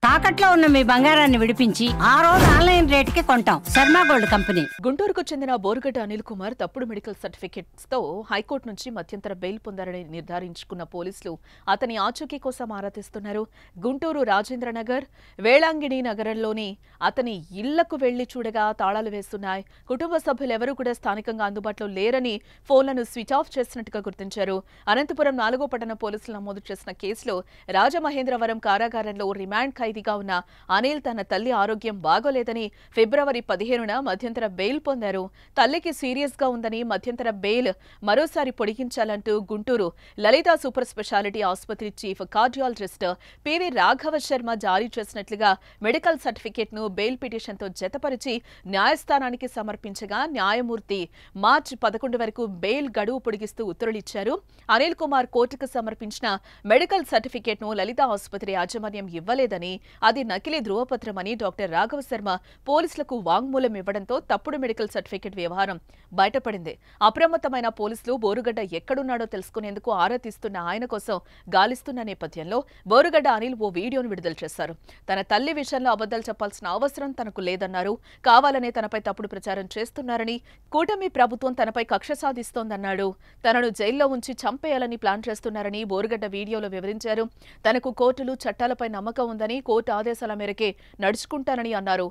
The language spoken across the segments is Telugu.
తాకట్లో ఉన్న మీ బంగారాన్ని విడిపించి ఆ రోజు ఆన్లైన్ రేటుకి కొంటాం. Sharma gold company. గుంటూరుకు చెందిన బోరుగడ్డ అనిల్ కుమార్ తప్పుడు మెడికల్ సర్టిఫికెట్స్ తో హైకోర్టు నుంచి మధ్యంతర బెయిల్ పొందారని నిర్ధారించుకున్న పోలీసులు అతని ఆచూకీ కోసం ఆరా తీస్తున్నారు. గుంటూరు రాజేంద్రనగర్, వేళాంగిణి నగరంలోని అతని ఇళ్లకు వెళ్లి చూడగా తాళాలు వేస్తున్నాయి. కుటుంబ సభ్యులెవరూ కూడా స్థానికంగా అందుబాటులో లేరని ఫోన్లను స్విచ్ ఆఫ్ చేసినట్టుగా గుర్తించారు. అనంతపురం 4వ పట్టణ పోలీసులు నమోదు చేసిన కేసులో రాజమహేంద్రవరం కారాగారంలో రిమాండ్ ఖైదీగా ఉన్న అనిల్ తన తల్లి ఆరోగ్యం బాగోలేదని ఫిబ్రవరి 15న మధ్యంతర బెయిల్ పొందారు. తల్లికి సీరియస్ గా ఉందని మధ్యంతర బెయిల్ మరోసారి పొడిగించాలంటూ గుంటూరు లలిత సూపర్ స్పెషాలిటీ ఆసుపత్రి chief cardiologist PV Raghava Sharma జారీ చేసినట్లుగా మెడికల్ సర్టిఫికెట్ ను బెయిల్ పిటిషన్ తో జతపరిచి న్యాయస్థానానికి సమర్పించగా న్యాయమూర్తి మార్చి 11 వరకు బెయిల్ గడువు పొడిగిస్తూ ఉత్తర్వులిచ్చారు. అనిల్ కుమార్ కోర్టుకు సమర్పించిన మెడికల్ సర్టిఫికెట్ ను లలిత ఆసుపత్రి యాజమాన్యం ఇవ్వలేదని, అది నకిలీ ధృవపత్రమని డాక్టర్ రాఘవ శర్మ పోలీసులకు వాంగ్మూలం ఇవ్వడంతో తప్పుడు మెడికల్ సర్టిఫికెట్ వ్యవహారం బయటపడింది. అప్రమత్తమైన పోలీసులు బోరుగడ్డ ఎక్కడున్నాడో తెలుసుకునేందుకు ఆరా తీస్తున్న ఆయన కోసం గాలిస్తున్న నేపథ్యంలో బోరుగడ్డ అనిల్ ఓ వీడియోను విడుదల చేశారు. తన తల్లి విషయంలో అబద్ధాలు చెప్పాల్సిన అవసరం తనకు లేదన్నారు. కావాలనే తనపై తప్పుడు ప్రచారం చేస్తున్నారని, కూటమి ప్రభుత్వం తనపై కక్ష సాధిస్తోందన్నాడు. తనను జైల్లో ఉంచి చంపేయాలని ప్లాన్ చేస్తున్నారని బోరుగడ్డ వీడియోలో వివరించారు. తనకు కోర్టులు చట్టాలపై నమ్మకం ఉందని, కోర్టు ఆదేశాల మేరకే నడుచుకుంటానని అన్నారు.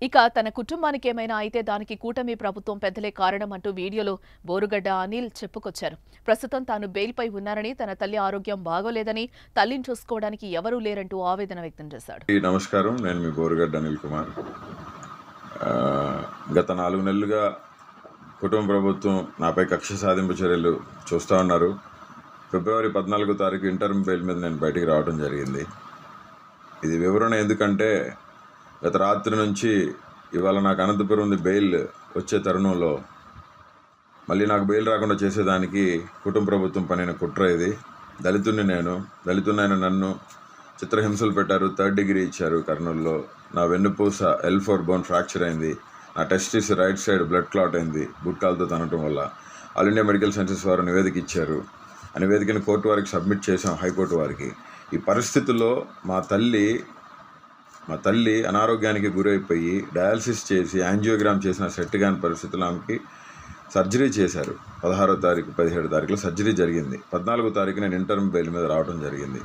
ఇక తన కుటుంబానికి ఏమైనా అయితే దానికి కూటమి ప్రభుత్వం పెద్దలే కారణమంటూ వీడియోలో బోరుగడ్డ అనిల్ చెప్పుకొచ్చారు. ప్రస్తుతం తాను బెయిల్పై ఉన్నారని, తన తల్లి ఆరోగ్యం బాగోలేదని, తల్లిని చూసుకోవడానికి ఎవరూ లేరంటూ ఆవేదన వ్యక్తం చేశాడు. నమస్కారం, నేను మీ బోరుగడ్డ అనిల్ కుమార్. గత 4 నెలలుగా కుటుంబ ప్రభుత్వం నాపై కక్ష సాధింపు చర్యలు చూస్తూ ఉన్నారు. ఫిబ్రవరి 14వ తారీఖు ఇంటర్మ్ బెయిల్ మీద నేను బయటికి రావడం జరిగింది. ఇది వివరణ ఎందుకంటే గత రాత్రి నుంచి ఇవాళ నాకు అనంతపురం బెయిల్ వచ్చే తరుణంలో మళ్ళీ నాకు బెయిల్ రాకుండా చేసేదానికి కుటుంబ ప్రభుత్వం పనిన కుట్ర ఇది. దళితున్నైన నన్ను చిత్రహింసలు పెట్టారు. 3rd డిగ్రీ ఇచ్చారు కర్నూలులో. నా వెన్నుపూస L4 బోన్ ఫ్రాక్చర్ అయింది. నా testis right side blood clot అయింది గుట్కాలతో తనటం వల్ల. ఆల్ ఇండియా మెడికల్ సైన్సెస్ వారు నివేదిక ఇచ్చారు. ఆ నివేదికను కోర్టు వారికి సబ్మిట్ చేశాం, హైకోర్టు వారికి. ఈ పరిస్థితుల్లో మా తల్లి అనారోగ్యానికి గురైపోయి డయాలసిస్ చేసి యాంజియోగ్రామ్ చేసిన సెట్ కాని పరిస్థితుల్లో ఆమెకి సర్జరీ చేశారు. 16వ తారీఖు 17వ తారీఖులో సర్జరీ జరిగింది. 14వ తారీఖు నేను ఇంటర్మ్ బెయిల్ మీద రావడం జరిగింది.